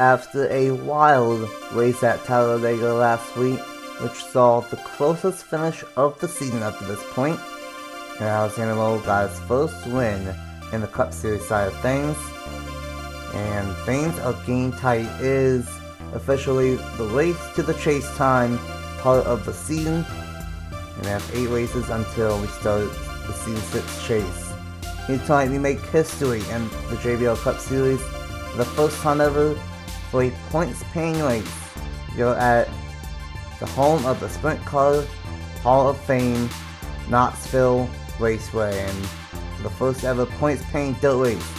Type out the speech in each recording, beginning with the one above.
After a wild race at Talladega last week, which saw the closest finish of the season up to this point, and Alexander got his first win in the Cup Series side of things, and things are getting tight. It is officially the race to the chase time part of the season, and we have 8 races until we start the Season 6 chase. Here tonight we make history in the JBL Cup Series for the first time ever for a points-paying race. You're at the home of the Sprint Car Hall of Fame, Knoxville Raceway, and for the first ever points-paying dirt race,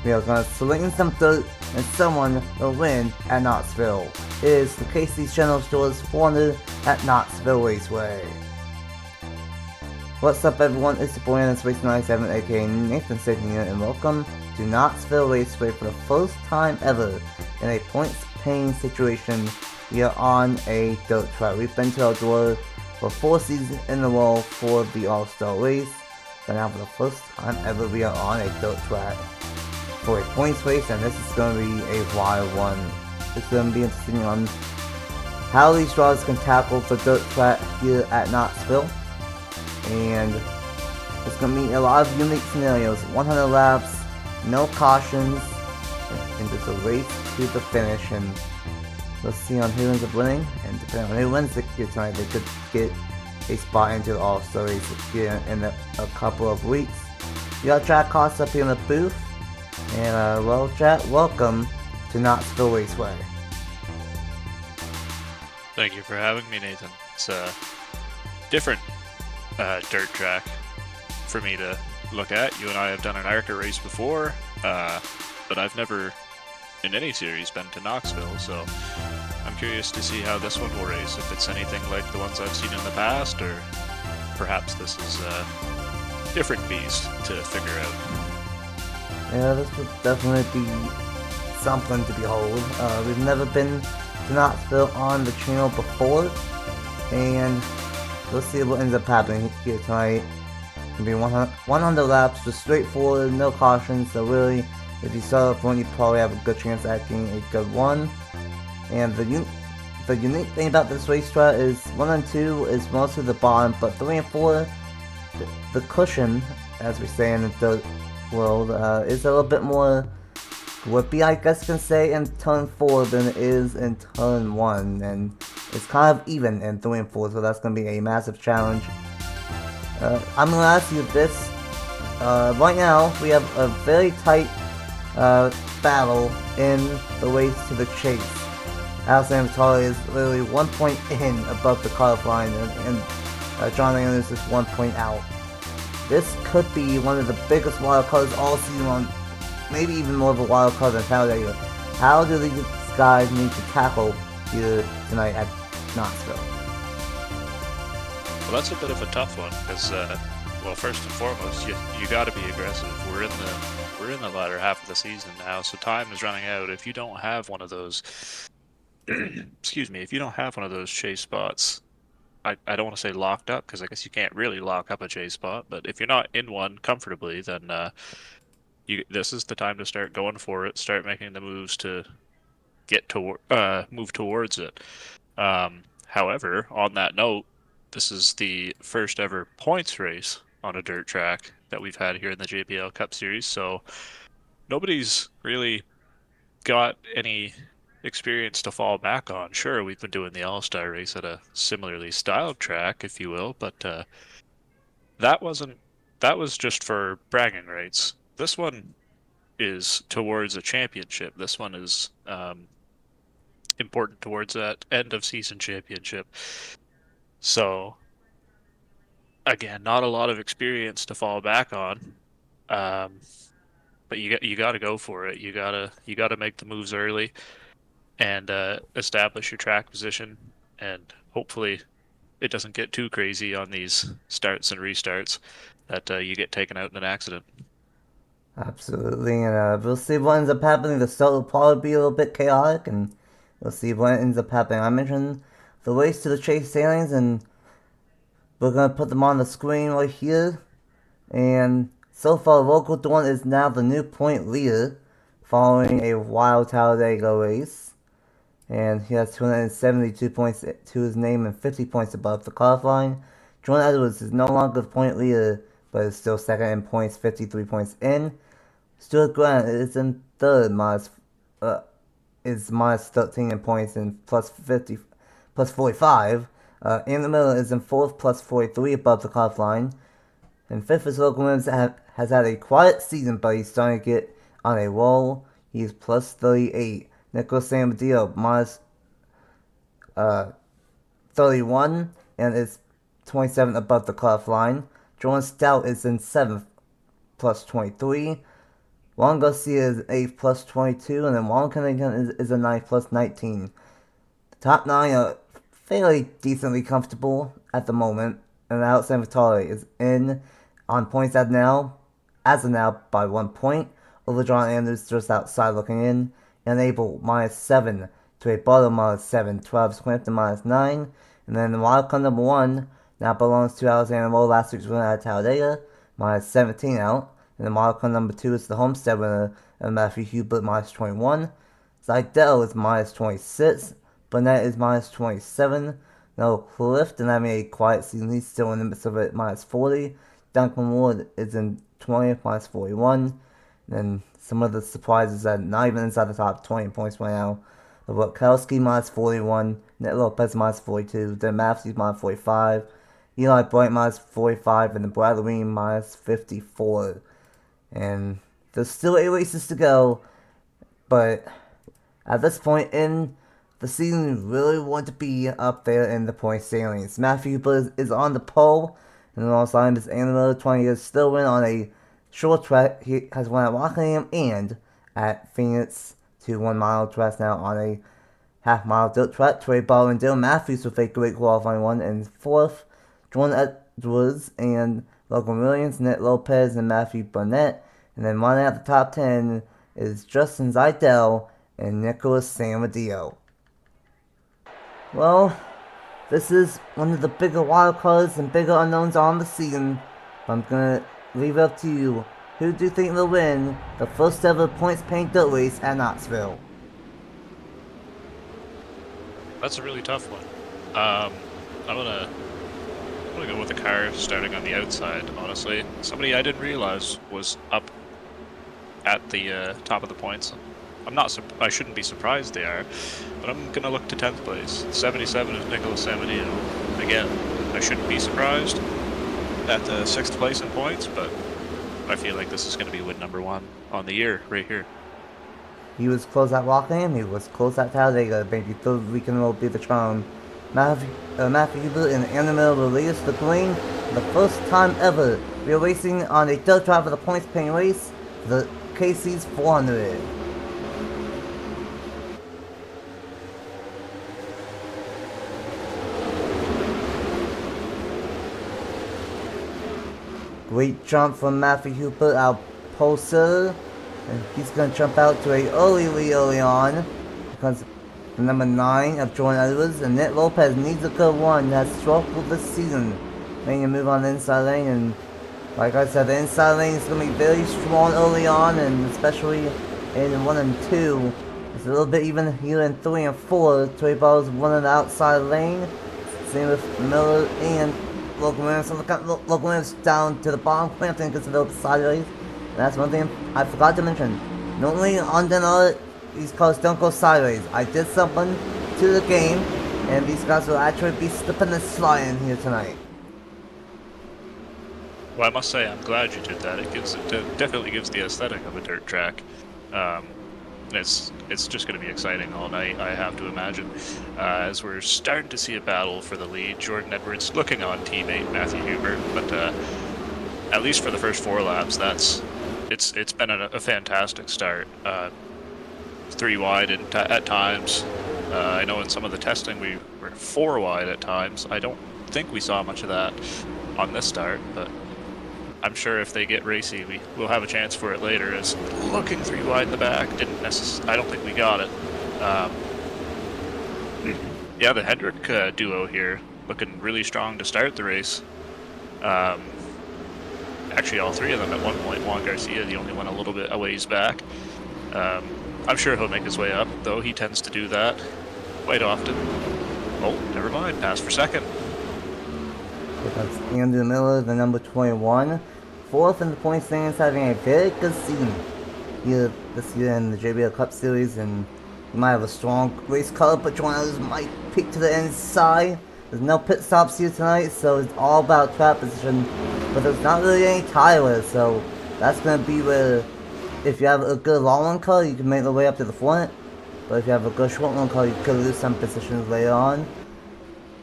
we are going to sling some dirt and someone will win at Knoxville. It is the Casey's General Store's 400 at Knoxville Raceway. What's up everyone, it's your boy and it's Race 97 aka Nathan Stapleton here, and welcome to Knoxville Raceway for the first time ever in a points-paying situation. We are on a dirt track. We've been to Eldora for 4 seasons in a row for the All-Star race, but now for the first time ever we are on a dirt track for a points race, and this is going to be a wild one. It's going to be interesting on how these drivers can tackle the dirt track here at Knoxville. And it's going to be a lot of unique scenarios. 100 laps, no cautions, and just a race to the finish. And let's see on who ends up winning. And depending on who wins here tonight, they could get a spot into the All-Star race here in a couple of weeks. We got Jack Cost up here in the booth. And well, Jack, welcome to Knoxville Raceway. Thank you for having me, Nathan. It's a different dirt track for me to look at. You and I have done an ARCA race before, but I've never in any series been to Knoxville, so I'm curious to see how this one will race, if it's anything like the ones I've seen in the past, or perhaps this is a different beast to figure out. Yeah, this would definitely be something to behold. We've never been to Knoxville on the channel before, and let's see what ends up happening here tonight. It'll be 100 laps, just straightforward, no cautions, so really, if you start up front, you probably have a good chance at getting a good one. And the unique thing about this racetrack is 1 and 2 is mostly the bottom, but 3 and 4, the cushion, as we say in the dirt world, is a little bit more grippy, I guess you can say, in turn 4 than it is in turn 1, and it's kind of even in 3 and 4, so that's going to be a massive challenge. I'm going to ask you this. Right now, we have a very tight battle in the race to the chase. Alexander is literally 1 point in above the cutoff line, and John Anderson is just 1 point out. This could be one of the biggest wild cards all season long, maybe even more of a wild card than Talladega. How do these guys need to tackle here tonight at Knoxville? Well, that's a bit of a tough one, because well, first and foremost, you got to be aggressive. We're in the latter half of the season now, so time is running out. If you don't have one of those, excuse me, if you don't have one of those chase spots, I don't want to say locked up, because I guess you can't really lock up a chase spot, but if you're not in one comfortably, then this is the time to start going for it, start making the moves to move towards it. However, on that note, this is the first ever points race on a dirt track that we've had here in the JBL Cup Series, so nobody's really got any experience to fall back on. Sure, we've been doing the All-Star race at a similarly styled track, if you will, but that was just for bragging rights. This one is towards a championship. This one is important towards that end of season championship. So again, not a lot of experience to fall back on, but you got to go for it. You gotta make the moves early and establish your track position, and hopefully it doesn't get too crazy on these starts and restarts that you get taken out in an accident. Absolutely, and we'll see what ends up happening. The start will probably be a little bit chaotic, and we'll see what ends up happening. I mentioned the race to the chase standings, and we're going to put them on the screen right here. And so far, Local Dawn is now the new point leader following a wild Talladega race. And he has 272 points to his name and 50 points above the cutoff line. Jordan Edwards is no longer the point leader, but is still second in points, 53 points in. Stuart Grant is in third, is minus 13 in points and plus 50, plus 45. Andrew Miller is in fourth, plus 43 above the cutoff line. And fifth is Logan Williams has had a quiet season, but he's starting to get on a roll. He's plus 38. Nicholas Samadillo minus 31 and is 27 above the cutoff line. Jordan Stout is in 7th, plus 23. Juan Garcia is 8th, plus 22. And then Juan Cunningham is in 9th, plus 19. The top 9 are fairly decently comfortable at the moment. And Alexander Vitale is in on points as of now by 1 point. Over John Andrews just outside looking in. And Abel minus 7 to a bottom minus 7. Travis Quinton minus 9. And then the wildcard number 1 now belongs to Alexander Moore, last week's winner at Talladega, minus 17 out. And the wildcard number 2 is the Homestead winner, Matthew Hubert, minus 21. Seidel is minus 26. Burnett is minus 27. No, Clifton having a quiet season. He's still in the midst of it, minus 40. Duncan Ward is in 20th, minus 41. And some of the surprises that not even inside the top 20 points right now. Wachowski minus 41. Nick Lopez minus 42. Dan Matthews minus 45. Eli Bright minus 45. And the Bradley minus 54. And there's still 8 races to go. But at this point in the season, we really want to be up there in the point standings. Matthew is on the pole. And alongside this another 20 years still win on a short track. He has won at Rockingham and at Phoenix, 2 1 mile tracks now on a half-mile dirt track. Trey Ball and Dylan Matthews with a great qualifying one in fourth. Jordan Edwards and Logan Williams, Nick Lopez, and Matthew Burnett. And then running out the top 10 is Justin Seidel and Nicholas Samadillo. Well, this is one of the bigger wild cards and bigger unknowns on the season. I'm going to leave it up to you. Who do you think will win the first ever points-paying dirt race at Knoxville? That's a really tough one. I'm gonna go with the car starting on the outside, honestly. Somebody I didn't realize was up at the top of the points. I shouldn't be surprised they are, but I'm gonna look to 10th place. 77 is Nicholas Samadillo. Again, I shouldn't be surprised at 6th place in points, but I feel like this is gonna be win number 1 on the year right here. He was close at Rockingham, he was close at Talladega, maybe third week in a row be the charm. Matthew Hubert and Anna Miller released the green for the first time ever. We are racing on a dirt track for the points paying race for the KC's 400. Great jump from Matthew Hubert out poster. And he's going to jump out to a early on. Because the number 9 of Jordan Edwards and Nick Lopez needs a good one. That's struggled this season. Making a move on the inside lane. And like I said, the inside lane is going to be very strong early on. And especially in 1 and 2. It's a little bit even here in 3 and 4. Trey Ball's running the outside lane. Same with Miller and Logan Williams. So Logan Williams down to the bottom. Clanton gets a little sideways. And that's one thing I forgot to mention. Normally on Denali, these cars don't go sideways. I did something to the game, and these guys will actually be slipping and sliding here tonight. Well, I must say, I'm glad you did that. It definitely gives the aesthetic of a dirt track. It's just going to be exciting all night, I have to imagine. As we're starting to see a battle for the lead, Jordan Edwards looking on teammate Matthew Hubert, but at least for the first 4 laps, it's been a fantastic start. 3 wide at times. I know in some of the testing we were 4 wide at times. I don't think we saw much of that on this start, but I'm sure if they get racy, we'll have a chance for it later. As looking 3 wide in the back, I don't think we got it. Yeah, the Hendrick duo here looking really strong to start the race. Actually, all 3 of them at one point. Juan Garcia, the only one a little bit a ways back. I'm sure he'll make his way up, though he tends to do that quite often. Oh, never mind. Pass for second. Here comes Andrew Miller, the number 21. Fourth in the point standings, having a very good season here this year in the JBL Cup Series, and he might have a strong race car, but one others might peek to the inside. There's no pit stops here tonight, so it's all about track position, but there's not really any tires, so that's going to be where, if you have a good long run car, you can make the way up to the front, but if you have a good short run car, you could lose some positions later on.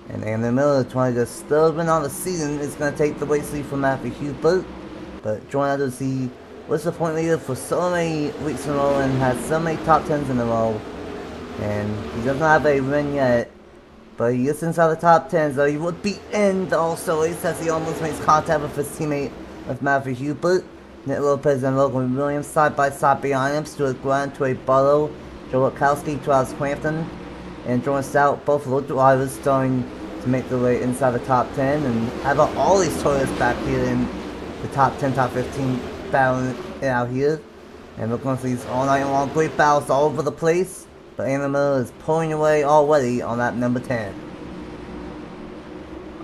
And Andrew Miller, trying to still win on the season, is going to take the race lead from Matthew Hubert. But Jordan Edwards, he was the point leader for so many weeks in a row and has so many top 10s in a row. And he doesn't have a win yet, but he is inside the top 10, so he would be in the All-Star race as he almost makes contact with his teammate with Matthew Hubert. Nick Lopez and Logan Williams side by side behind him. Stuart Grant to a Barlow, Joe Wachowski to Alex Crampton, and Jordan Stout, both of those drivers starting to make their way inside the top 10, and have all these Toyotas back here in the top 10, top 15 battling it out here. And we're going to see these all night long great battles all over the place, but Andrew Miller is pulling away already on that number 10.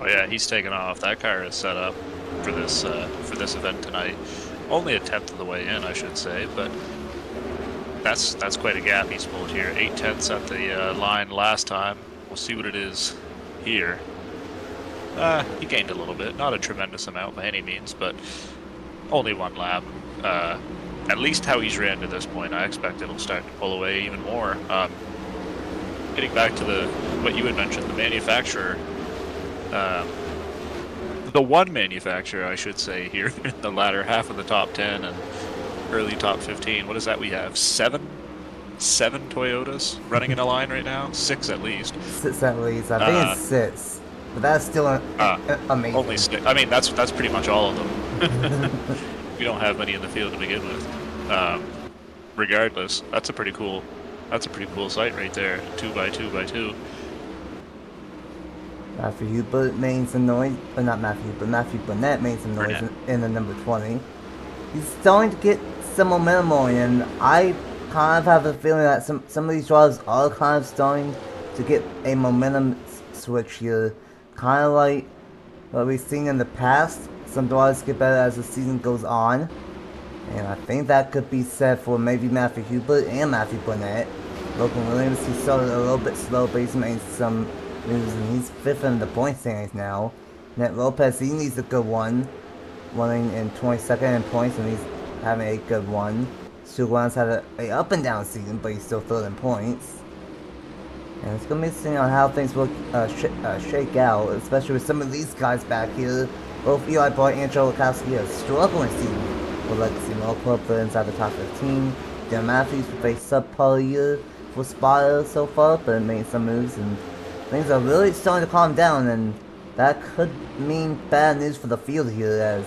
Oh yeah, he's taken off. That car is set up for this event tonight. Only a tenth of the way in, I should say, but that's quite a gap he's pulled here. 8/10 at the line last time. We'll see what it is here. He gained a little bit, not a tremendous amount by any means, but only one lap. At least how he's ran to this point, I expect it'll start to pull away even more. Getting back to what you had mentioned, the manufacturer, the one manufacturer, I should say, here in the latter half of the top 10 and early top 15. What is that we have? Seven Toyotas running in a line right now? 6 at least. 6 at least. I think it's 6. But that's still amazing. Only 6. I mean, that's pretty much all of them. We don't have many in the field to begin with. Regardless, that's a pretty cool sight right there. 2x2x2. Matthew Hubert made some noise, or not Matthew Hubert, Matthew Burnett made some noise in the number 20. He's starting to get some momentum going, and I kind of have a feeling that some of these drivers are kind of starting to get a momentum switch here. Kind of like what we've seen in the past. Some drivers get better as the season goes on. And I think that could be said for maybe Matthew Hubert and Matthew Burnett. Logan Williams, he started a little bit slow, but he's made some moves, and he's 5th in the point standings now. Nick Lopez, he needs a good one. Running in 22nd in points, and he's having a good one. Stu Glantz had a up and down season, but he's still 3rd in points. And it's going to be interesting on how things will shake out, especially with some of these guys back here. Both Eli Boyd and Joe Wachowski are struggling season with Legacy Mill Club for inside the top 15. Dan Matthews with a subpar year for spotter so far, but made some moves, and things are really starting to calm down, and that could mean bad news for the field here, as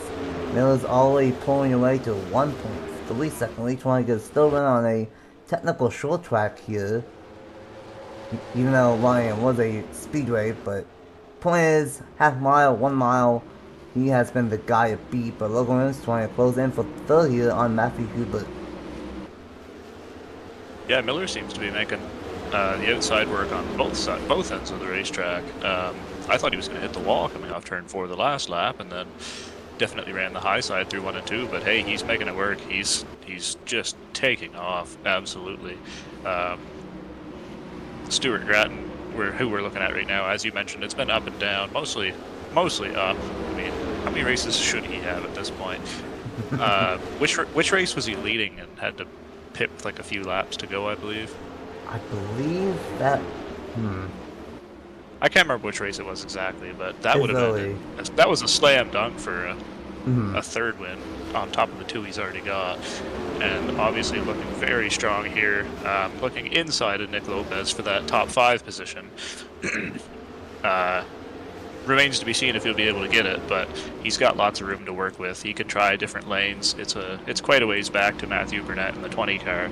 Miller's already pulling away to 1.3 seconds, each one gets still run on a technical short track here. Even though Ryan was a speedway, but point is, half mile, 1 mile, he has been the guy to beat, but Logan Williams trying to close in for 3rd here on Matthew Hubert. Yeah, Miller seems to be making the outside work on both ends of the racetrack. I thought he was going to hit the wall coming off turn 4 the last lap, and then definitely ran the high side through 1 and 2. But hey, he's making it work. He's just taking off, absolutely. Stuart Grattan, who we're looking at right now, as you mentioned, it's been up and down, mostly up. I mean, how many races should he have at this point? Which race was he leading and had to pit with like a few laps to go, I believe? I believe that. I can't remember which race it was exactly, but that would have been that was a slam dunk for a 3rd win on top of the 2 he's already got, and obviously looking very strong here. Looking inside of Nick Lopez for that top 5 position. Remains to be seen if he'll be able to get it, but he's got lots of room to work with. He can try different lanes. It's quite a ways back to Matthew Burnett in the 20 car.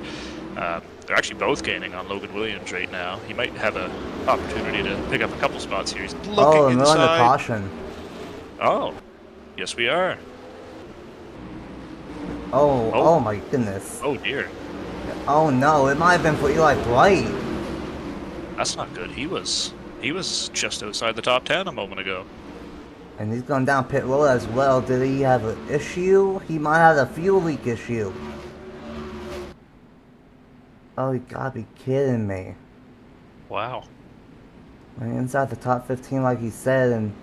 They're actually both gaining on Logan Williams right now. He might have an opportunity to pick up a couple spots here. He's looking and inside. we're on the caution. Oh, yes we are. Oh my goodness. Oh dear. Oh no, it might have been for Eli Blight. That's not good. He was just outside the top 10 a moment ago. And he's going down pit road as well. Did he have an issue? He might have a fuel leak issue. Oh, you gotta be kidding me. Wow. Inside the top 15 like he said, and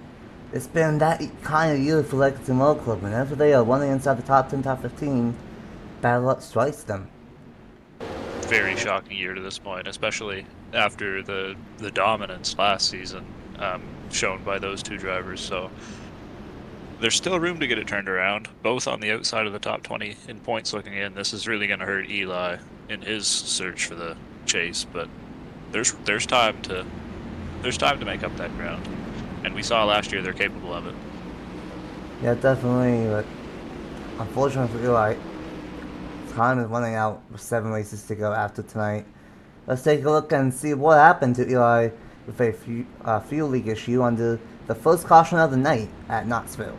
it's been that kind of year for Legacy Motor Club. Whenever they are running inside the top 10, top 15, bad luck strikes them. Very shocking year to this point, especially after the dominance last season shown by those two drivers. So there's still room to get it turned around, both on the outside of the top 20 in points looking in. This is really going to hurt Eli in his search for the chase, but there's time to make up that ground. And we saw last year they're capable of it. Yeah, definitely, but unfortunately for Eli, time is running out with 7 races to go after tonight. Let's take a look and see what happened to Eli with a fuel leak issue under the first caution of the night at Knoxville.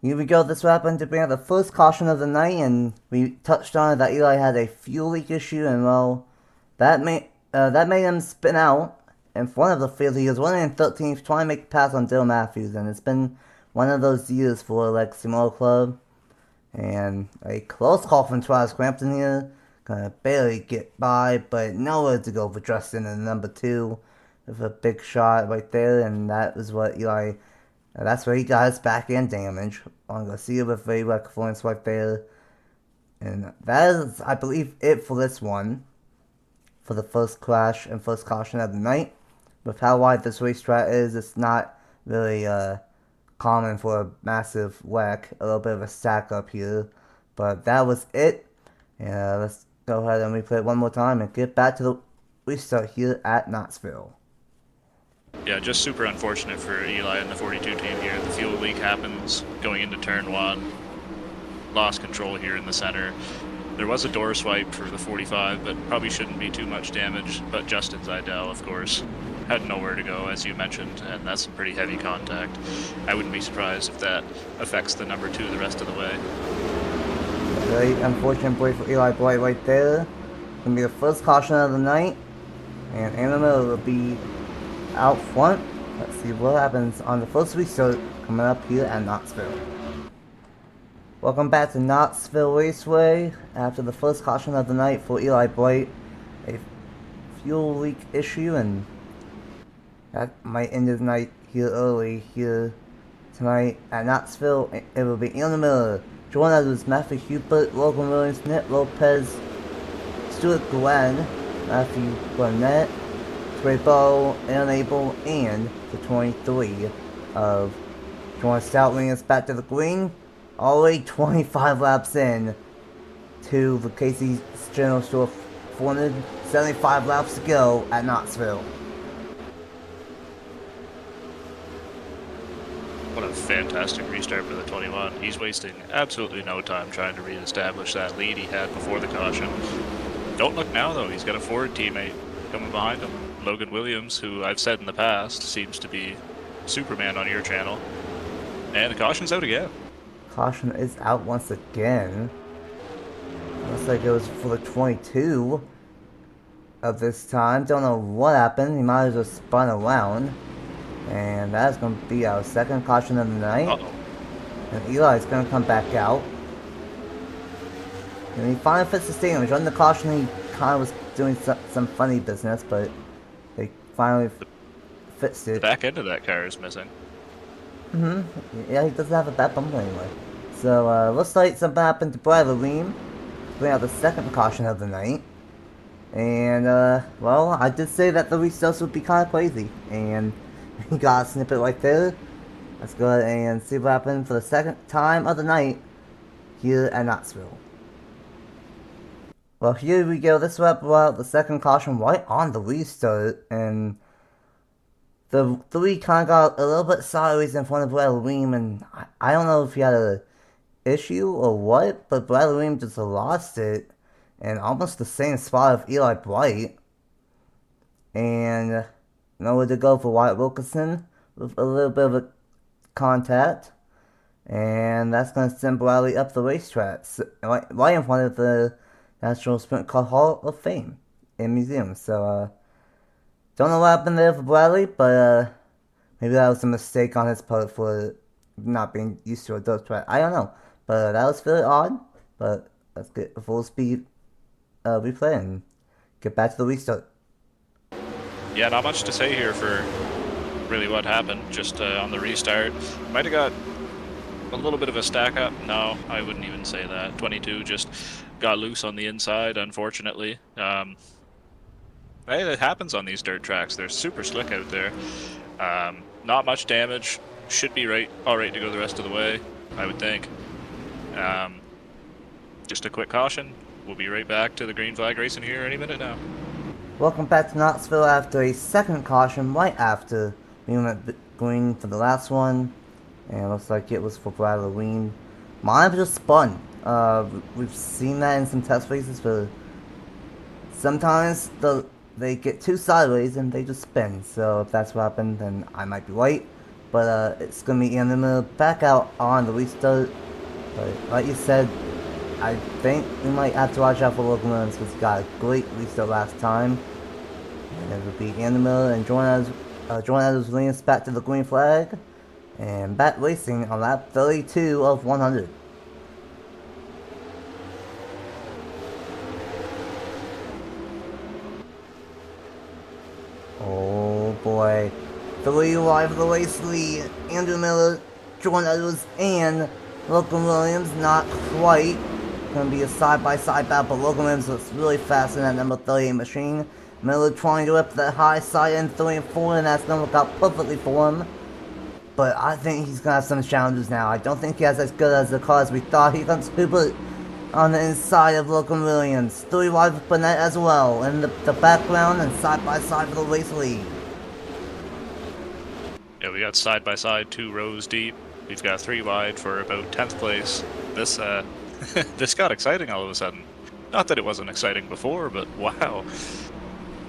Here we go, this happened to bring out the first caution of the night, and we touched on it that Eli had a fuel leak issue, and well, that made him spin out in front of the field. He was running in 13th, trying to make a pass on Dill Matthews, and it's been one of those years for Legacy Motor Club. And a close call from Travis Crampton here. Gonna barely get by, but nowhere to go for Justin in number 2 with a big shot right there, and that is what Eli. That's where he got his back end damage on Garcia with a reckless right there. And that is, I believe, it for this one. For the first crash and first caution of the night. With how wide this racetrack is, it's not really common for a massive wreck. A little bit of a stack up here. But that was it. And let's go ahead and replay it one more time and get back to the restart here at Knoxville. Yeah, just super unfortunate for Eli and the 42 team here. The fuel leak happens going into turn 1. Lost control here in the center. There was a door swipe for the 45, but probably shouldn't be too much damage. But Justin Zidell, of course, had nowhere to go, as you mentioned, and that's some pretty heavy contact. I wouldn't be surprised if that affects the number 2 the rest of the way. Very unfortunate play for Eli Blight right there. Gonna be the first caution of the night. And Animal will be out front. Let's see what happens on the first restart coming up here at Knoxville. Welcome back to Knoxville Raceway. After the first caution of the night for Eli Blight, a fuel leak issue, and that might end the night here early here tonight at Knoxville. It will be Anna Miller, Jordan Edwards, Matthew Hubert, Logan Williams, Nick Lopez, Stuart Glenn, Matthew Burnett, Trey Bow, Aaron Abel, and the 23 of Jordan Stout leading us back to the green. Already 25 laps in to the Casey's General Store. 475 laps to go at Knoxville. What a fantastic restart for the 21. He's wasting absolutely no time trying to reestablish that lead he had before the caution. Don't look now, though. He's got a Ford teammate coming behind him. Logan Williams, who I've said in the past seems to be Superman on your channel. And the caution's out again. Caution is out once again. Looks like it was for the 22 of this time. Don't know what happened. He might have just spun around. And that's going to be our second caution of the night. Uh-oh. And Eli's going to come back out. And he finally fits the stadium. He's running the caution. He kind of was doing some funny business, but they finally fixed it. The back end of that car is missing. Yeah, he doesn't have a bad bumper anyway. So, looks like something happened to Bradley Ream. Bring out the second caution of the night. And, well, I did say that the restarts would be kind of crazy. And he got a snippet right there. Let's go ahead and see what happened for the second time of the night here at Knoxville. Well, here we go. This will out the second caution right on the restart. And the three kind of got a little bit sideways in front of Bradley Ream. And I don't know if he had a issue or what, but Bradley Ream just lost it in almost the same spot of Eli Blight. And nowhere to go for Wyatt Wilkinson with a little bit of a contact. And that's going to send Bradley up the racetrack, right in front of the National Sprint Car Hall of Fame and Museum. So, don't know what happened there for Bradley, but maybe that was a mistake on his part for not being used to a dirt track. I don't know, but that was very odd. But let's get a full speed replay and get back to the restart. Yeah, not much to say here for really what happened. Just on the restart, might have got a little bit of a stack up. No, I wouldn't even say that. 22 just got loose on the inside, unfortunately. Hey, it happens on these dirt tracks. They're super slick out there. Not much damage. Should be all right to go the rest of the way, I would think. Just a quick caution. We'll be right back to the green flag racing here any minute now. Welcome back to Knoxville after a second caution right after we went green for the last one. And it looks like it was for Bradley Ween. Mine just spun. We've seen that in some test races, but sometimes they get too sideways and they just spin. So if that's what happened, then I might be right. But it's going to be in the middle, back out on the restart. But like you said, I think we might have to watch out for Logan Williams because he got a great restart last time. And it will be in the middle and Jordan Adams leading us back to the green flag. And back racing on lap 32 of 100. Oh boy. 3 wide for the race lead. Andrew Miller, Jordan Edwards, and Logan Williams. Not quite. Gonna be a side-by-side battle, but Logan Williams looks really fast in that number 38 machine. Miller trying to whip that high side in 3 and 4, and that's gonna work out perfectly for him. But I think he's gonna have some challenges now. I don't think he has as good as the car as we thought. He comes Hubert on the inside of Logan Williams. 3 wide for Burnett as well in the background and side by side for the race lead. Yeah, we got side by side, 2 rows deep. We've got 3 wide for about 10th place. This this got exciting all of a sudden. Not that it wasn't exciting before, but wow.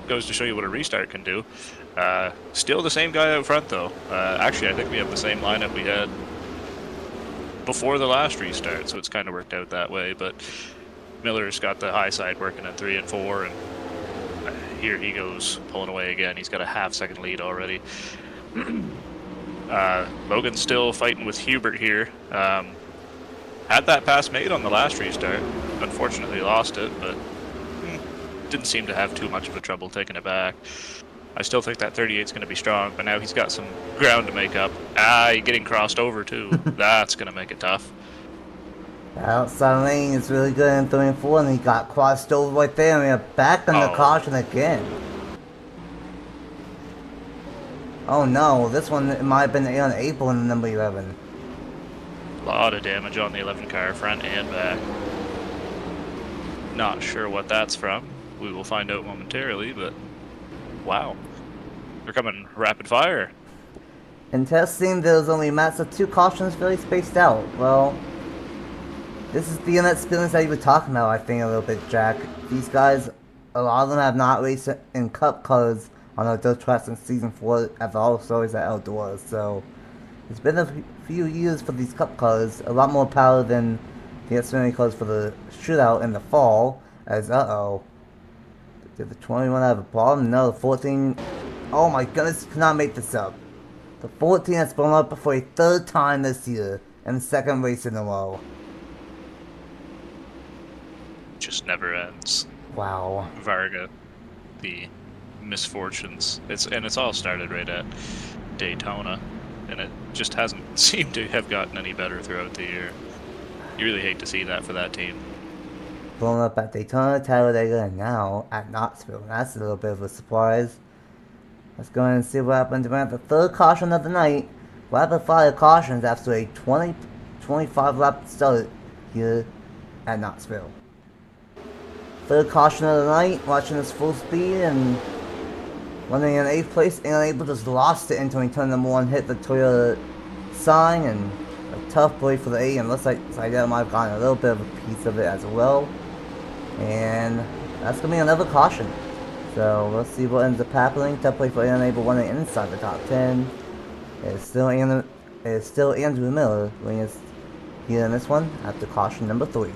Goes to show you what a restart can do. Still the same guy out front though. Actually, I think we have the same lineup we had before the last restart, so it's kind of worked out that way. But Miller's got the high side working in 3 and 4, and here he goes pulling away again. He's got a half-second lead already. Logan's still fighting with Hubert here. Had that pass made on the last restart. Unfortunately lost it, but didn't seem to have too much of a trouble taking it back. I still think that 38's going to be strong, but now he's got some ground to make up. Getting crossed over too. That's going to make it tough. That outside lane is really good in 3 and 4, and he got crossed over right there, and we're back on the caution again. Oh no, this one might have been unable in the number 11. A lot of damage on the 11 car, front and back. Not sure what that's from. We will find out momentarily, but wow. They're coming rapid fire. In testing, there's only maps of 2 cautions very spaced out. Well, this is the inexperience that you were talking about, I think, a little bit, Jack. These guys, a lot of them have not raced in Cup cars on our dirt tracks in Season 4 at all stories at Outdoors, so it's been a few years for these Cup cars, a lot more power than the Xfinity cars for the shootout in the fall, as did the 21 have a problem? No, the 14, oh my goodness, cannot make this up. The 14 has blown up for a 3rd time this year, and 2nd race in a row. Just never ends. Wow. Varga, the misfortunes. It's all started right at Daytona, and it just hasn't seemed to have gotten any better throughout the year. You really hate to see that for that team. Blown up at Daytona, Talladega, and now at Knoxville. That's a little bit of a surprise. Let's go ahead and see what happened around the 3rd caution of the night. Rapid fire cautions after a 25 lap start here at Knoxville. 3rd caution of the night, watching this full speed and running in 8th place, and unable just lost it until he turned number 1, hit the Toyota sign, and a tough break for the 8, and looks like Talladega might have gotten a little bit of a piece of it as well. And that's going to be another caution. So let's see what ends up happening. Tough play for unable running inside the top 10. It's still Andrew Miller winning here in this one after caution number 3.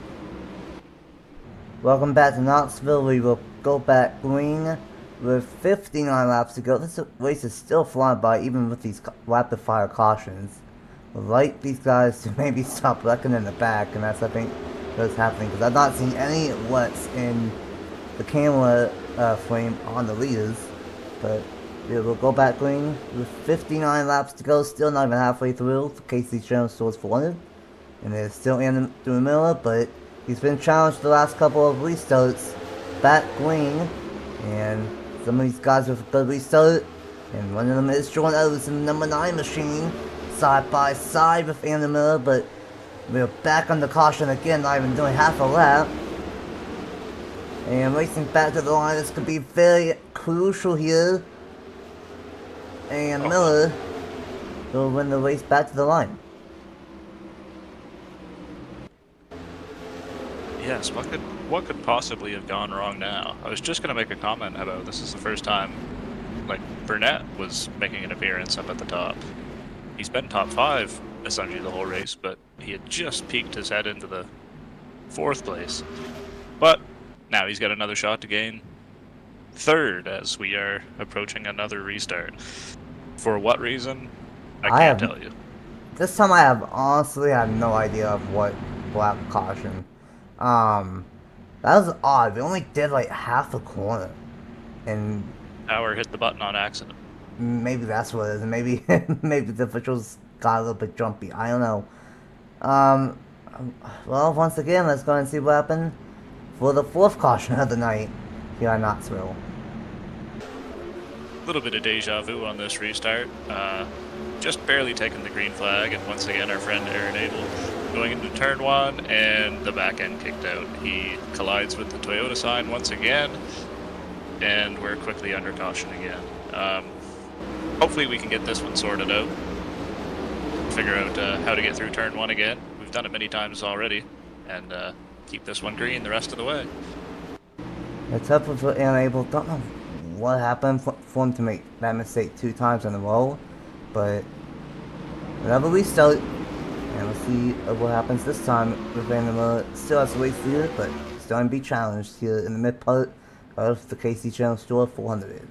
Welcome back to Knoxville. We will go back green with 59 laps to go. This race is still flying by even with these rapid fire cautions. I'd like these guys to maybe stop wrecking in the back, and that's I think what's happening because I've not seen any lets in the camera frame on the leaders. But we will go back green with 59 laps to go, still not even halfway through. Casey Jones stores 400. And it's still Andrew Miller, but he's been challenged the last couple of restarts back green. And some of these guys with a good restart. And one of them is Jordan Oates in the number 9 machine, side by side with Andrew Miller, but we're back on the caution again, not even doing half a lap. And racing back to the line, this could be very crucial here. And Miller will win the race back to the line. Yes, what could possibly have gone wrong now? I was just going to make a comment about this is the first time, like, Burnett was making an appearance up at the top. He's been top 5 essentially the whole race, but he had just peeked his head into the 4th place. But now he's got another shot to gain 3rd as we are approaching another restart. For what reason? I can't tell you. This time I have honestly have no idea of what black caution. That was odd. We only did like half a corner, and Power hit the button on accident. Maybe that's what it is. Maybe maybe the officials got a little bit jumpy. I don't know. Well, once again, let's go and see what happened for the 4th caution of the night here at Knoxville. A little bit of deja vu on this restart. Just barely taking the green flag, and once again our friend Aaron Abel going into turn 1, and the back end kicked out. He collides with the Toyota sign once again, and we're quickly under caution again. Hopefully we can get this one sorted out, figure out how to get through turn 1 again. We've done it many times already, and keep this one green the rest of the way. It's up with Aaron Abel. Don't know what happened for him to make that mistake 2 times in a row, but whenever we start, and we'll see what happens this time with Vandermeer. Still has to race leader, but still going to be challenged here in the mid part of the Casey Channel Store 400.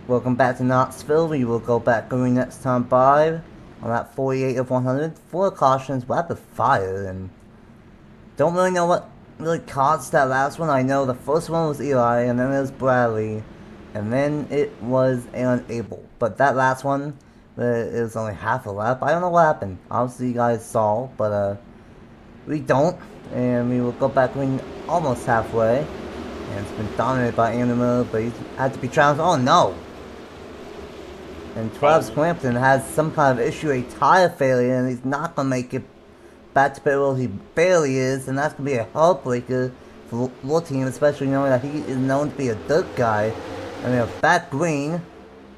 Welcome back to Knoxville. We will go back green next time by on that 48 of 100. 4 cautions, rapid fire, and don't really know what really caused that last one. I know the first one was Eli, and then it was Bradley, and then it was Aaron Abel. But that last one, it was only half a lap. I don't know what happened. Obviously you guys saw, but we don't. And we will go back green almost halfway. And it's been dominated by Animal, but he's had to be challenged. Oh no! And Travis Clampton has some kind of issue, a tire failure, and he's not going to make it back to pit road. He barely is, and that's going to be a heartbreaker for the team, especially knowing that he is known to be a dirt guy. And they're back green,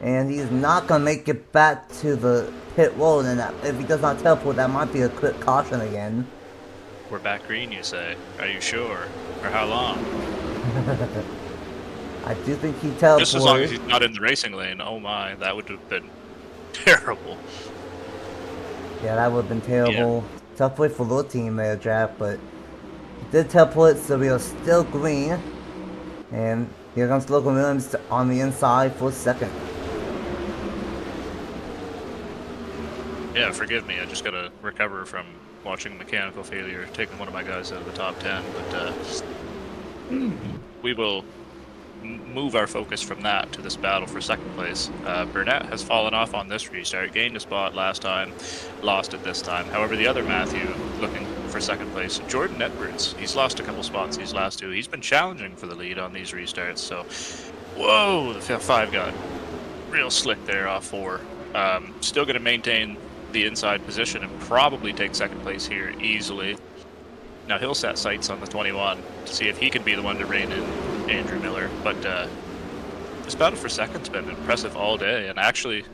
and he's not going to make it back to the pit road, and if he does not teleport, that might be a quick caution again. We're back green, you say? Are you sure? For how long? I do think he teleported. Just as long as he's not in the racing lane. Oh my, that would have been terrible. Yeah, that would have been terrible. Yeah. Tough way for the team there, Jack, but he did teleport, so we are still green. And here comes Logan Williams on the inside for 2nd. Yeah, forgive me. I just gotta recover from watching a mechanical failure, taking one of my guys out of the top 10. But we will move our focus from that to this battle for 2nd place. Burnett has fallen off on this restart, gained a spot last time, lost it this time. However, the other Matthew looking for 2nd place, Jordan Edwards, he's lost a couple spots these last 2. He's been challenging for the lead on these restarts, so whoa, the 5 got real slick there off 4. Still going to maintain the inside position and probably take 2nd place here easily. Now he'll set sights on the 21 to see if he can be the one to rein in Andrew Miller, but this battle for 2nd's been impressive all day, and actually,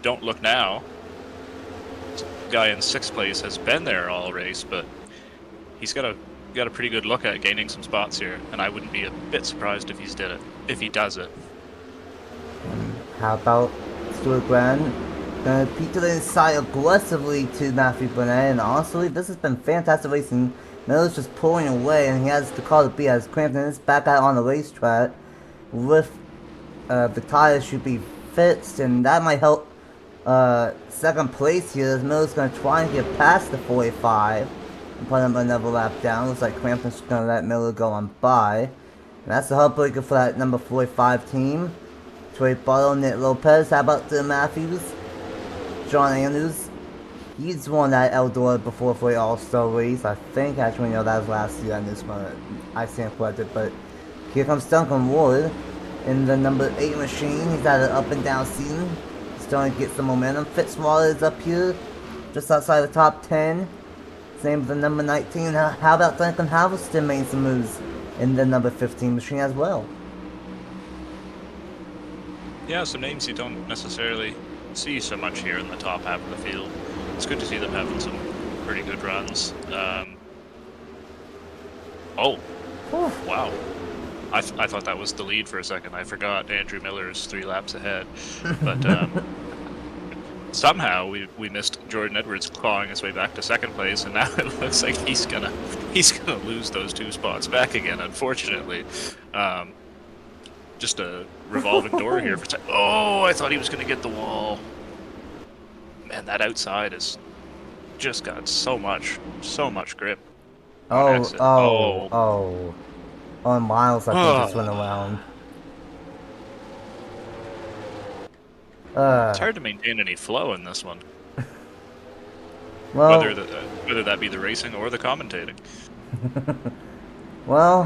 don't look now, this guy in 6th place has been there all race, but he's got a pretty good look at gaining some spots here, and I wouldn't be a bit surprised if he does it. How about Stuart Grand? Gonna peek to the inside aggressively to Matthew Burnett, and honestly, this has been fantastic racing Miller's just pulling away, and he has the car to beat as Crampton is back out on the racetrack with the tires should be fixed, and that might help second place here as Miller's going to try and get past the 45 and put him another lap down. Looks like Crampton's going to let Miller go on by. And that's the heartbreaker for that number 45 team. Troy Barlow, Nick Lopez, how about the Matthews? John Andrews. He's won that Eldora before for the All-Star race, I think. Actually, no, that was last year on this one. I stand corrected, but here comes Duncan Ward in the number 8 machine. He's at an up and down scene. Starting to get some momentum. Fitzwater is up here, just outside the top 10. Same with the number 19. How about Duncan Halverston making some moves in the number 15 machine as well? Yeah, some names you don't necessarily see so much here in the top half of the field. It's good to see them having some pretty good runs. Oh, wow. I thought that was the lead for a second. I forgot Andrew Miller's 3 laps ahead. But somehow we missed Jordan Edwards clawing his way back to second place, and now it looks like he's gonna lose those 2 spots back again, unfortunately. Just a revolving door here for time. Oh, I thought he was gonna get the wall. Man, that outside has just got so much grip. Oh. On Miles, I think just went around. It's hard to maintain any flow in this one. Well, whether that be the racing or the commentating. Well,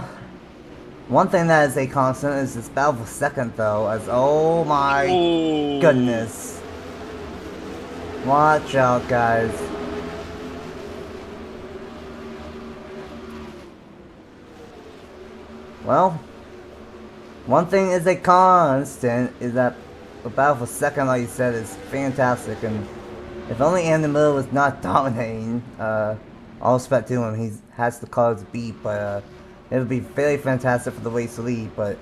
one thing that is a constant is this battle for second, though. As oh my goodness, watch out, guys. Well, one thing is a constant is that the battle for second, like you said, is fantastic. And if only Andy Miller was not dominating, all respect to him, he has the cars beat. But it would be very fantastic for the race to lead. But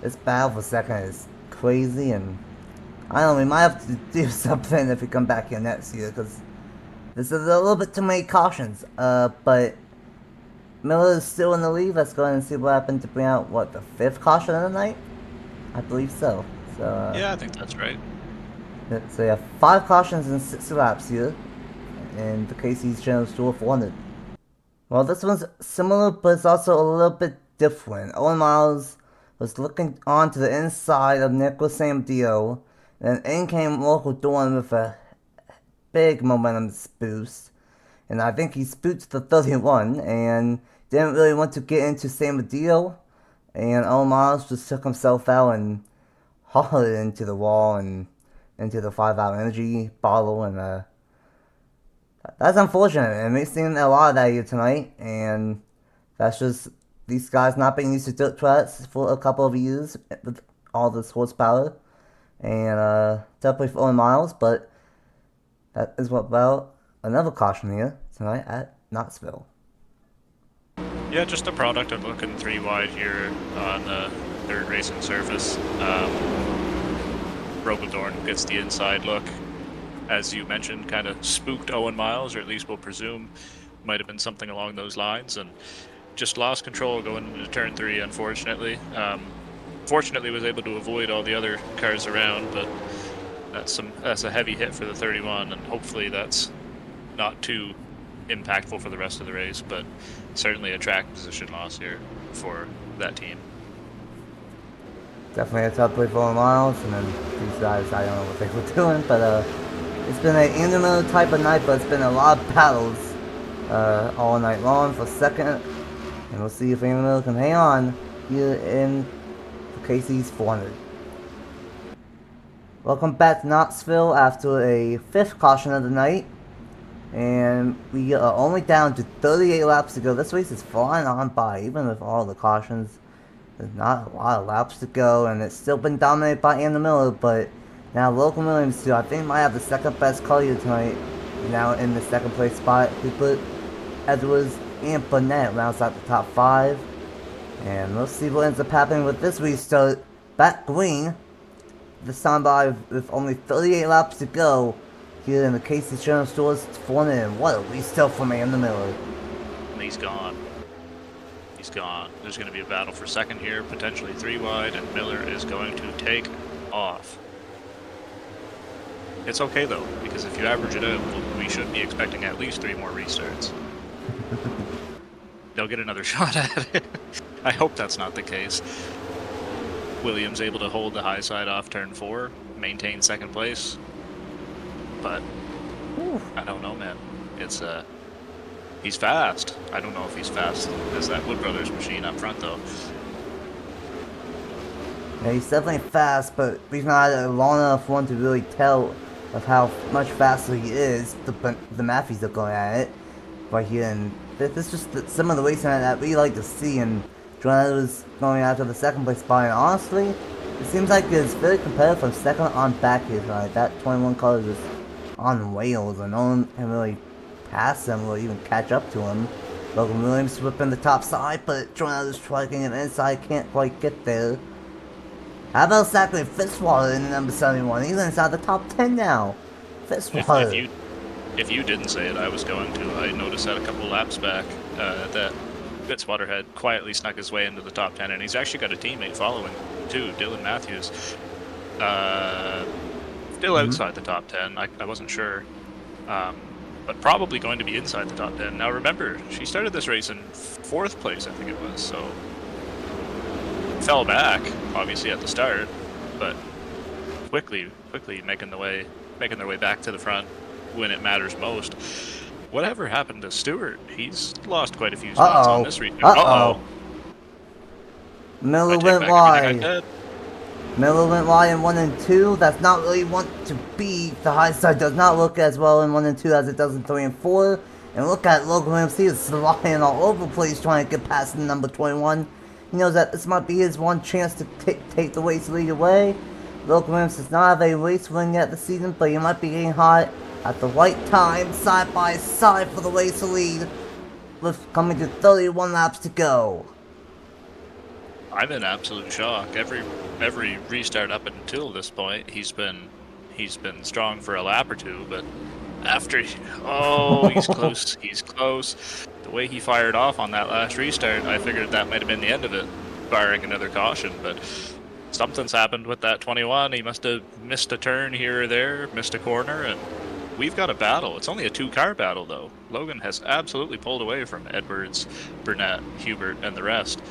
this battle for second is crazy, and I don't know, we might have to do something if we come back here next year, because this is a little bit too many cautions. But Miller is still in the lead. Let's go ahead and see what happened to bring out, what, the 5th caution of the night? I believe so. So yeah, I think that's right. So yeah, 5 cautions in 60 laps here, and the Casey's General Store 400. Well, this one's similar, but it's also a little bit different. Owen Miles was looking on to the inside of Nicholas Samdio, and in came Local Dawn with a big momentum boost. And I think he spooked the 31 and didn't really want to get into Samadillo. And Owen Miles just took himself out and hauled it into the wall and into the 5-hour energy bottle. And that's unfortunate. And we've seen a lot of that here tonight. And that's just these guys not being used to dirt tracks for a couple of years with all this horsepower. And definitely for Owen Miles. But that is what about another caution here tonight at Knoxville. Yeah, just a product of looking 3 wide here on the third racing surface. Rogaldorn gets the inside look. As you mentioned, kind of spooked Owen Miles, or at least we'll presume might have been something along those lines, and just lost control going into turn 3, unfortunately. Fortunately was able to avoid all the other cars around, but that's a heavy hit for the 31, and hopefully that's not too impactful for the rest of the race, but certainly a track position loss here for that team. Definitely a tough play for Owen Miles, and then these guys, I don't know what they were doing, but it's been an in-the-middle type of night, but it's been a lot of battles all night long for second, and we'll see if in-the-middle can hang on here in the Casey's 400. Welcome back to Knoxville after a 5th caution of the night. And we are only down to 38 laps to go. This race is flying on by, even with all the cautions. There's not a lot of laps to go, and it's still been dominated by Andy Miller, but now Local Williams, too, I think might have the 2nd best car here tonight. Now in the 2nd place spot. We put Edwards and Burnett rounds out the top 5. And we'll see what ends up happening with this restart. Back green. This time by with only 38 laps to go. Here in the Casey's General Stores 400, and what a restart from Andy Miller. and he's gone. He's gone. There's going to be a battle for second here, potentially 3 wide, and Miller is going to take off. It's okay, though, because if you average it out, we should be expecting at least 3 more restarts. They'll get another shot at it. I hope that's not the case. Williams able to hold the high side off turn 4, maintain second place. But I don't know, man. It's he's fast. I don't know if he's fast as that Wood Brothers machine up front, though. Yeah, he's definitely fast, but he's not a long enough one to really tell of how much faster he is. The Matthews are going at it right here, and this is just some of the racing that we like to see. And Jordan's going after the second place spot, and honestly, it seems like it's very competitive from second on back here. Right, that 21 car is just on rails, and no one can really pass him or even catch up to him. Logan Williams whipping the top side, but Jordan is striking it inside, can't quite get there. How about Zachary Fitzwater in the number 71? He's inside the top 10 now. Fitzwater. If you didn't say it, I was going to. I noticed that a couple laps back that Fitzwater had quietly snuck his way into the top 10, and he's actually got a teammate following too, Dylan Matthews. Still outside the top 10. I wasn't sure, but probably going to be inside the top 10. Now remember, she started this race in 4th place, I think it was. So fell back, obviously at the start, but quickly making their way back to the front when it matters most. Whatever happened to Stewart? He's lost quite a few spots on this region. Miller went wide. Miller went wide in 1 and 2. That's not really want to be. The high side does not look as well in 1 and 2 as it does in 3 and 4. And look at Logan Williams. He is sliding all over the place trying to get past the number 21. He knows that this might be his one chance to take the race lead away. Logan Williams does not have a race win yet this season, but he might be getting hot at the right time, side by side for the race lead, with coming to 31 laps to go. I'm in absolute shock. Every restart up until this point, he's been strong for a lap or two, but after he's close. He's close. The way he fired off on that last restart, I figured that might have been the end of it, barring another caution, but something's happened with that 21. He must have missed a turn here or there, missed a corner, and we've got a battle. It's only a 2-car battle, though. Logan has absolutely pulled away from Edwards, Burnett, Hubert, and the rest.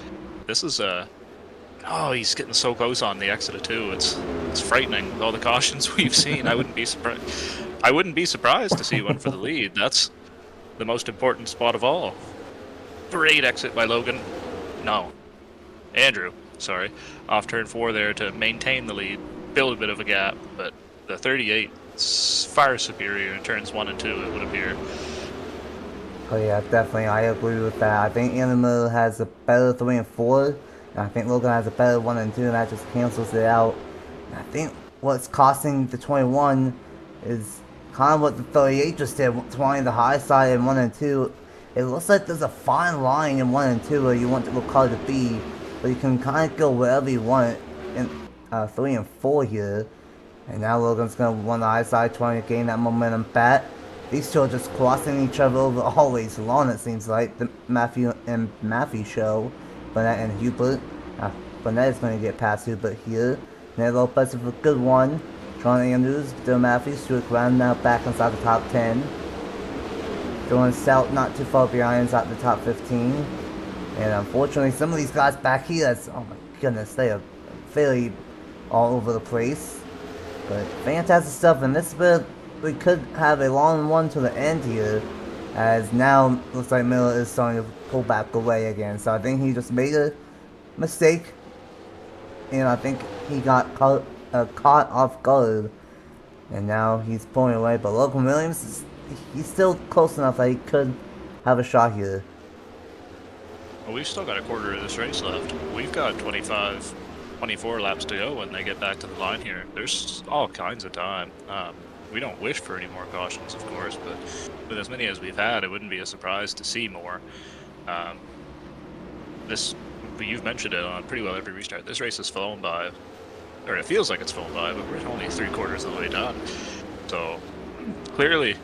This is he's getting so close on the exit of 2. It's frightening with all the cautions we've seen. I wouldn't be surprised to see one for the lead. That's the most important spot of all. Great exit by Logan. No. Andrew, sorry. Off turn 4 there to maintain the lead, build a bit of a gap, but the 38 is far superior in turns 1 and 2, it would appear. Oh yeah, definitely, I agree with that. I think Animal has a better 3 and 4, and I think Logan has a better 1 and 2, and that just cancels it out. And I think what's costing the 21 is kind of what the 38 just did, 20 the high side in 1 and 2. It looks like there's a fine line in 1 and 2 where you want the car to be, but you can kind of go wherever you want in 3 and 4 here. And now Logan's going to run the high side, trying to gain that momentum back. These two are just crossing each other over all race long, it seems like. The Matthew and Matthew show. Burnett and Hubert. Burnett is going to get past Hubert here. Ned Lopez with a good one. Sean Andrews, Dylan Matthews, Stuart Brown now back inside the top 10. Dylan Stout not too far behind inside the top 15. And unfortunately, some of these guys back here, oh my goodness, they are fairly all over the place. But fantastic stuff, and this bit, we could have a long one to the end here, as now looks like Miller is starting to pull back away again. So I think he just made a mistake, and I think he got caught off guard, and now he's pulling away. But Logan Williams, he's still close enough that he could have a shot here. Well, we've still got a quarter of this race left. We've got 24 laps to go when they get back to the line here. There's all kinds of time. We don't wish for any more cautions, of course, but with as many as we've had, it wouldn't be a surprise to see more. You've mentioned it on pretty well every restart. This race has flown by, or it feels like it's flown by, but we're only 3/4 of the way done. So clearly,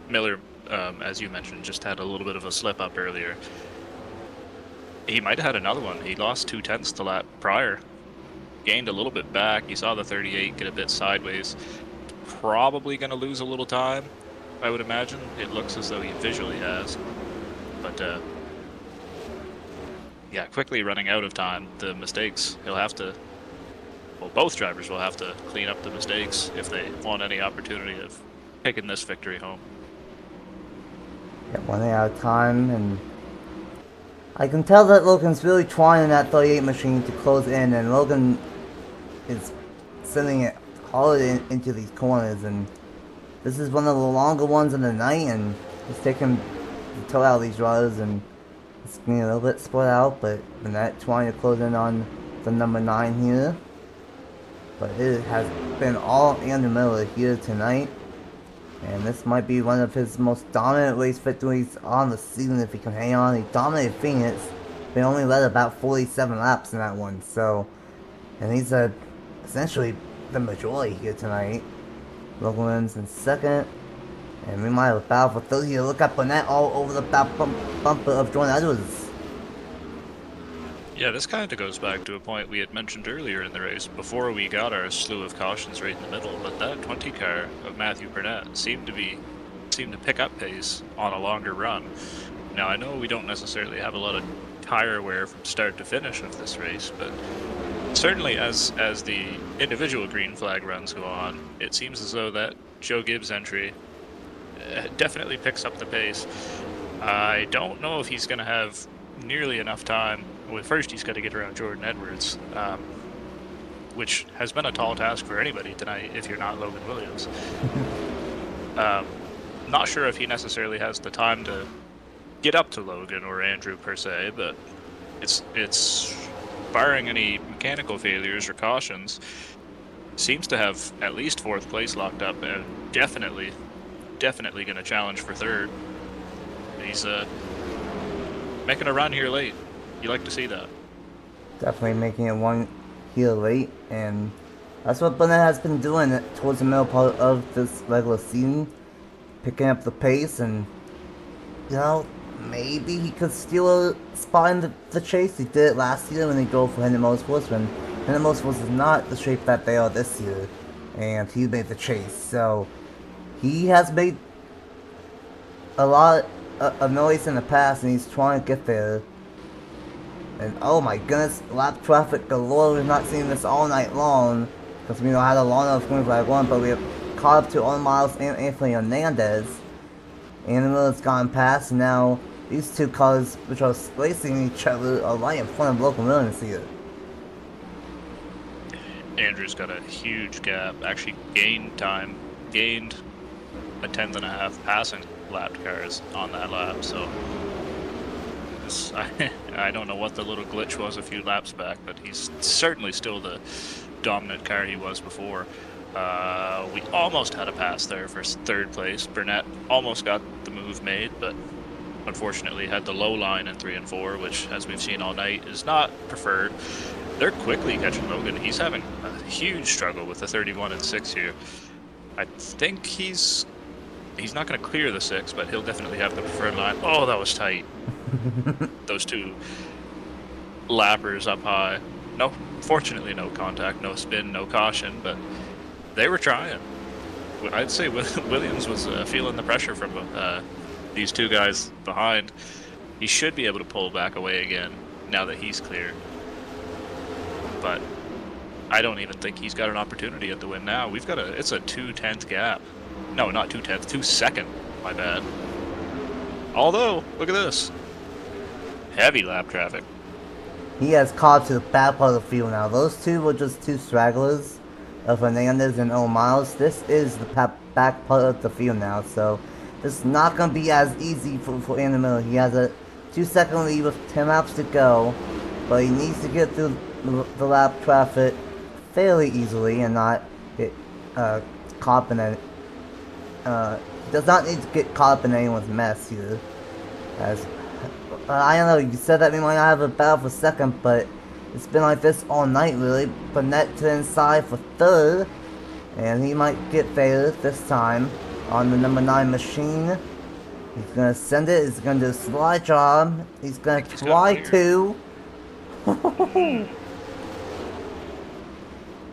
Miller as you mentioned, just had a little bit of a slip up earlier. He might have had another one. He lost 2/10 the lap prior, gained a little bit back. You saw the 38 get a bit sideways. Probably going to lose a little time, I would imagine. It looks as though he visually has. But yeah, quickly running out of time. The mistakes, he'll have to, well, both drivers will have to clean up the mistakes if they want any opportunity of taking this victory home. Yeah, running out of time, and I can tell that Logan's really trying in that 38 machine to close in, and Logan is sending it hard into these corners, and this is one of the longer ones of the night, and he's taking the toe out of these runners, and it's getting a little bit split out, but Burnett trying to close in on the number 9 here. But it has been all Andrew Miller here tonight, and this might be one of his most dominant race victories on the season if he can hang on. He dominated Phoenix, but he only led about 47 laps in that one, so, and he's essentially the majority here tonight. Logan wins in second, and we might have a battle for third here. Look at Burnett all over the back bumper of Jordan Edwards. Yeah, this kind of goes back to a point we had mentioned earlier in the race, before we got our slew of cautions right in the middle, but that 20 car of Matthew Burnett seemed to pick up pace on a longer run. Now, I know we don't necessarily have a lot of tire wear from start to finish of this race, but certainly as the individual green flag runs go on, it seems as though that Joe Gibbs entry definitely picks up the pace. I don't know if he's going to have nearly enough time. Well, first he's got to get around Jordan Edwards, which has been a tall task for anybody tonight if you're not Logan Williams. Not sure if he necessarily has the time to get up to Logan or Andrew per se, but it's barring any mechanical failures or cautions, seems to have at least 4th place locked up, and definitely going to challenge for 3rd. He's making a run here late. You like to see that. Definitely making it one here late, and that's what Burnett has been doing towards the middle part of this regular season, picking up the pace, and you know, maybe he could steal a spot in the chase. He did it last year when he drove for Hendrick Motorsports, when Hendrick Motorsports is not the shape that they are this year, and he made the chase. So he has made a lot of noise in the past, and he's trying to get there. And oh my goodness, lap traffic galore. We've not seen this all night long, because we know how the long enough green flag one, but we have caught up to Owen Miles and Anthony Hernandez. Animal's gone past, and now these two cars, which are racing each other, are right in front of Logan Williams here. Andrew's got a huge gap, actually gained time, gained a 10.5 passing lapped cars on that lap, so I don't know what the little glitch was a few laps back, but he's certainly still the dominant car he was before. We almost had a pass there for 3rd place. Burnett almost got the move made, but unfortunately had the low line in 3 and 4, which, as we've seen all night, is not preferred. They're quickly catching Logan. He's having a huge struggle with the 31 and 6 here. I think he's not going to clear the 6, but he'll definitely have the preferred line. Oh, that was tight. Those two lappers up high. No, fortunately no contact, no spin, no caution, but they were trying. I'd say Williams was feeling the pressure from these two guys behind. He should be able to pull back away again now that he's clear. But I don't even think he's got an opportunity at the win now. It's a 2/10 gap. No, not 2/10, 2-second, my bad. Although, look at this. Heavy lap traffic. He has caught to the back part of the field now. Those two were just two stragglers of Hernandez and Owen Miles. This is the back part of the field now, so it's not going to be as easy for Andrew Miller. He has a 2-second lead with 10 laps to go, but he needs to get through the lap traffic fairly easily and not get caught in it. Does not need to get caught up in anyone's mess here. As I don't know, you said that we might not have a battle for 2nd, but it's been like this all night really. Burnett to the inside for 3rd, and he might get there this time on the number 9 machine. He's gonna send it. He's gonna do a slide job. He's I gonna think he's got fly clear. two.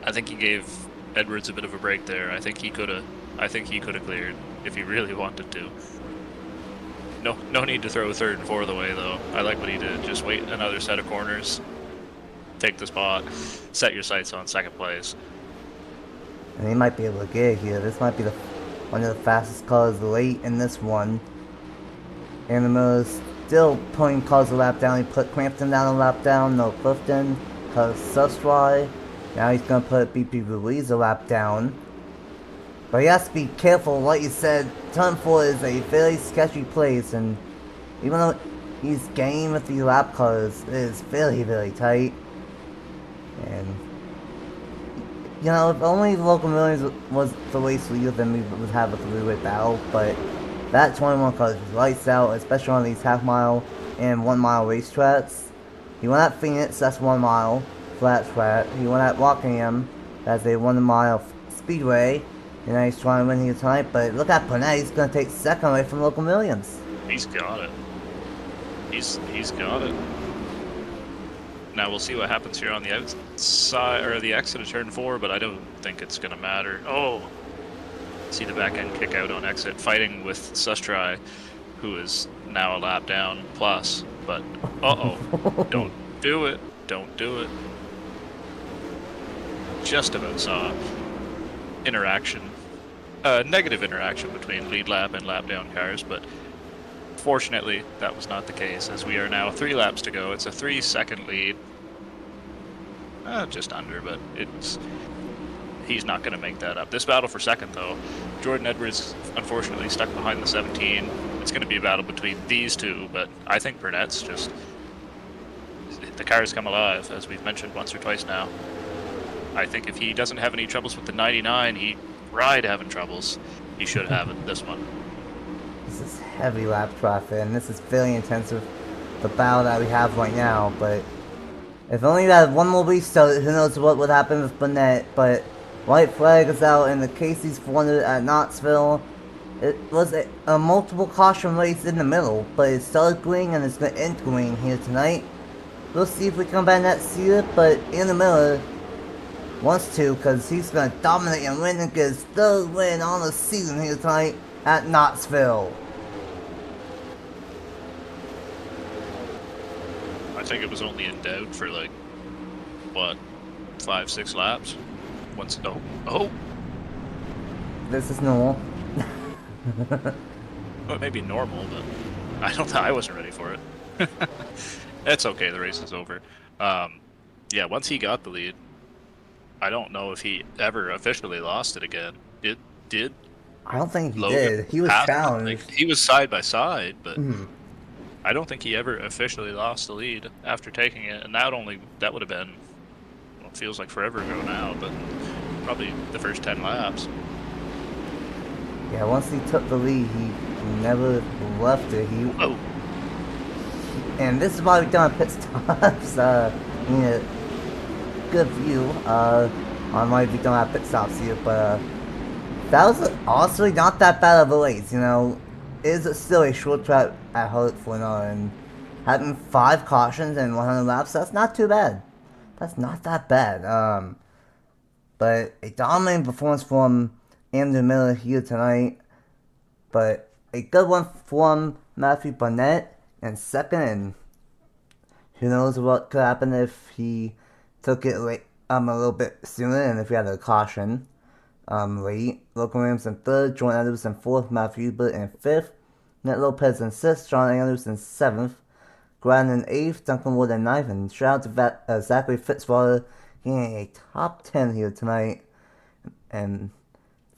I think he gave Edwards a bit of a break there. I think he could have. I think he could have cleared if he really wanted to. No need to throw third and fourth away though. I like what he did. Just wait another set of corners, take the spot, set your sights on second place. And he might be able to get it here. This might be one of the fastest cars late in this one. And the Miller's still putting cars a lap down. He put Crampton down a lap down, no Clifton, cause Sustry. Now he's gonna put BP Ruiz a lap down. But he has to be careful, like you said, turn 4 is a very sketchy place, and even though he's game with the lap cars, it is very tight. And you know, if only Local Millions was the race leader, then we would have a three-way battle. But that 21 car is lights out, especially on these half-mile and 1 mile racetracks. He went at Phoenix, that's 1 mile flat track. He went at Rockingham, that's a 1 mile speedway. And now he's trying to win here tonight. But look at Burnett, he's going to take second away from Local Millions. He's got it. He's got it. Now we'll see what happens here on the outside or the exit of turn 4, but I don't think it's going to matter. Oh, see the back end kick out on exit, fighting with Sustry, who is now a lap down plus. But don't do it. Don't do it. Just about saw interaction, negative interaction between lead lap and lap down cars, but fortunately that was not the case, as we are now 3 laps to go. It's a 3-second lead, just under, but he's not going to make that up. This battle for second though, Jordan Edwards unfortunately stuck behind the 17. It's going to be a battle between these two, but I think Burnett's just, the cars come alive, as we've mentioned once or twice now. I think if he doesn't have any troubles with the 99, he ride having troubles. He should have it this one. This is heavy lap traffic, and this is very intensive, the battle that we have right now. But if only we had one more restart, who knows what would happen with Burnett. But white flag is out, and the Casey's 400 at Knoxville. It was a multiple caution race in the middle, but it started green and it's going to end green here tonight. We'll see if we come back next year, but in the Miller wants to, because he's going to dominate and win and get his 3rd win on the season here tonight at Knoxville. I think it was only in doubt for like, what, 5-6 laps? Once, oh! This is normal. Well, it may be normal, but I wasn't ready for it. It's okay, the race is over. Yeah, once he got the lead, I don't know if he ever officially lost it again. Did I don't think he Logan did. He was pass him? challenged. Like, he was side by side, but Mhm. I don't think he ever officially lost the lead after taking it, and that would have been, well, it feels like forever ago now, but probably the first 10 laps. Yeah, once he took the lead, he never left it. Oh, And this is why we've done pit stops. You need a good view on why we don't have pit stops here, but that was honestly not that bad of a race. You know, it is still a short track at heart for now, and having 5 cautions and 100 laps, that's not too bad. That's not that bad. But a dominant performance from Andrew Miller here tonight. But a good one from Matthew Burnett in second, and who knows what could happen if he took it late, a little bit sooner, and if he had a caution late. Logan Williams in 3rd, Jordan Edwards in 4th, Matthew Hubert in 5th, Ned Lopez in 6th, John Andrews in 7th, Grant in 8th, Duncan Wood in 9th, and shout out to Zachary Fitzwater getting a top 10 here tonight. And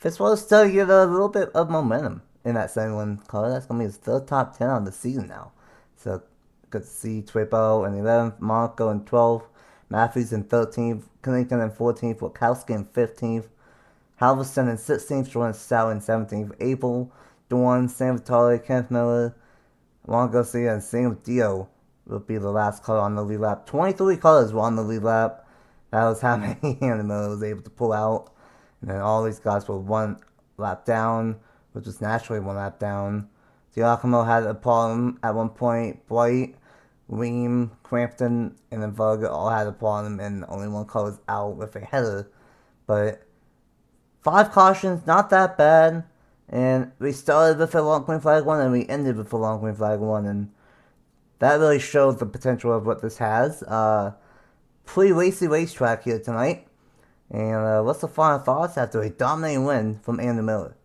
Fitzwater still get a little bit of momentum in that 71 car. That's going to be his 3rd top 10 on the season now. So good to see Twipo in 11th, Monaco in 12th, Matthews in 13th, Connington in 14th, Wachowski in 15th, Halverson in 16th, Jordan Stout in 17th, Abel, Dorn, Sam Vitale, Kenneth Miller, Juan Garcia, and Sam Dio will be the last car on the lead lap. 23 cars were on the lead lap. That was how many Andrew Miller was able to pull out. And then all these guys were 1 lap down, which was naturally 1 lap down. Giacomo had a problem at one point. Blight, Ream, Crampton, and then Vug all had a problem, and only one car was out with a header. But 5 cautions, not that bad. And we started with a long green flag one, and we ended with a long green flag one, and that really shows the potential of what this has. Pretty racy racetrack here tonight. And what's the final thoughts after a dominating win from Andy Miller?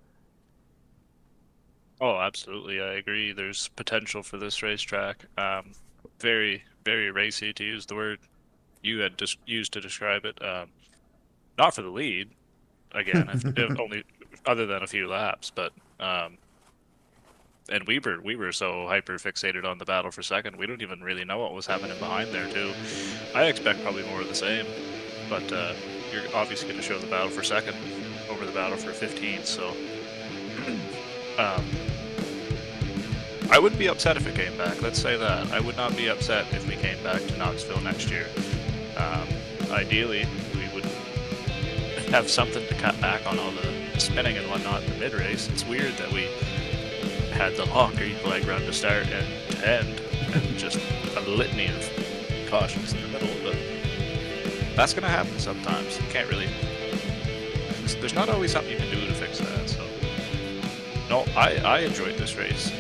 Oh, absolutely. I agree. There's potential for this racetrack. Very, very racy, to use the word you had used to describe it. Not for the lead, again, if only other than a few laps, but and we were so hyper fixated on the battle for second, we don't even really know what was happening behind there too. I expect probably more of the same, but you're obviously going to show the battle for second over the battle for 15th, so I wouldn't be upset if it came back. Let's say that. I would not be upset if we came back to Knoxville next year. Ideally, we would have something to cut back on all the spinning and whatnot in the mid-race. It's weird that we had the long green flag run to start and to end, and just a litany of cautions in the middle, but that's going to happen sometimes. You can't really... There's not always something you can do to fix that, so... No, I enjoyed this race.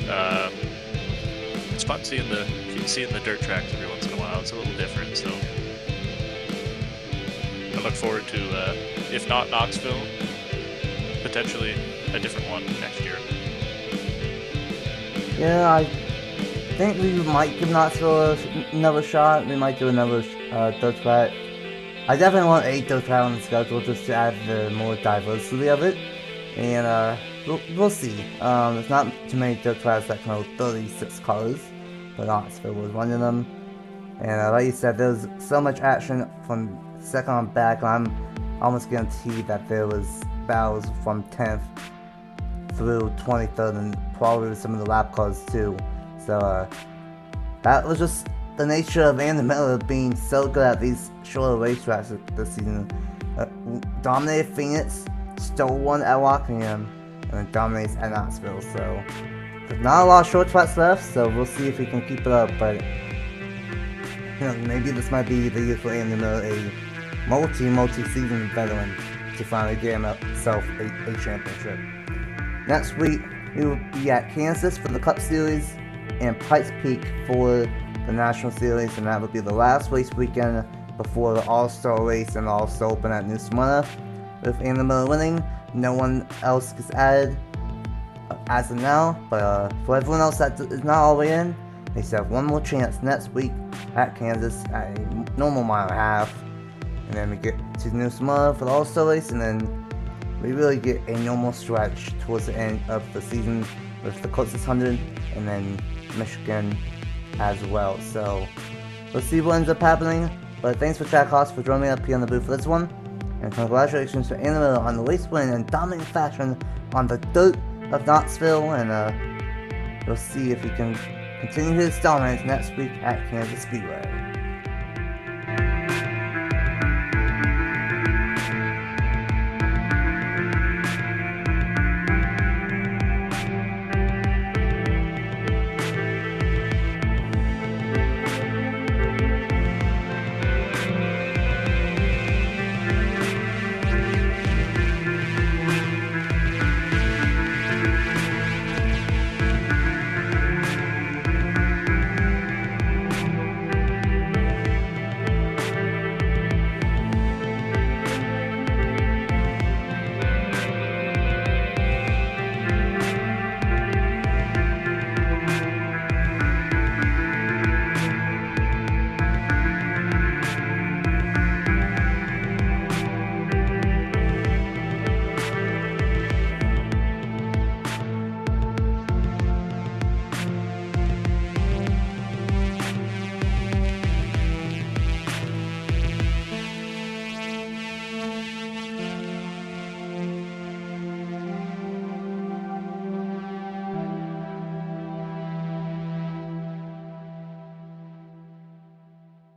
It's fun seeing the dirt tracks every once in a while. It's a little different, so I look forward to, if not Knoxville, potentially a different one next year. Yeah, I think we might give Knoxville another shot. We might do another dirt track. I definitely want a dirt track on the schedule just to add the more diversity of it. And we'll see. There's not too many dirt tracks that can hold 36 cars, but Knoxville was one of them. And like you said, there's so much action from second on back. I'm almost guaranteed that there was battles from 10th through 23rd, and probably some of the lap cars too. So that was just the nature of Andy Miller being so good at these shorter racetracks this season. Dominated Phoenix, stole one at Rockingham, and then dominates at Knoxville. So there's not a lot of short tracks left, so we'll see if we can keep it up. But maybe this might be the year for Andy Miller, a multi-season veteran, to finally get himself a championship. Next week, we will be at Kansas for the Cup Series and Pikes Peak for the National Series, and that will be the last race weekend before the All-Star race and the All-Star Open at New Smyrna. With Andy Miller winning, no one else gets added as of now, but for everyone else that is not all the way in, they still have one more chance next week at Kansas at a normal mile and a half, and then we get to New Smyrna for the All-Star race, and then we really get a normal stretch towards the end of the season with the Coast 600 and then Michigan as well. So let's see what ends up happening. But thanks for Chad Haas for joining me up here on the booth for this one. And congratulations to Andy Miller on the race win and dominating fashion on the dirt of Knoxville. And we'll see if he can continue his dominance next week at Kansas Speedway.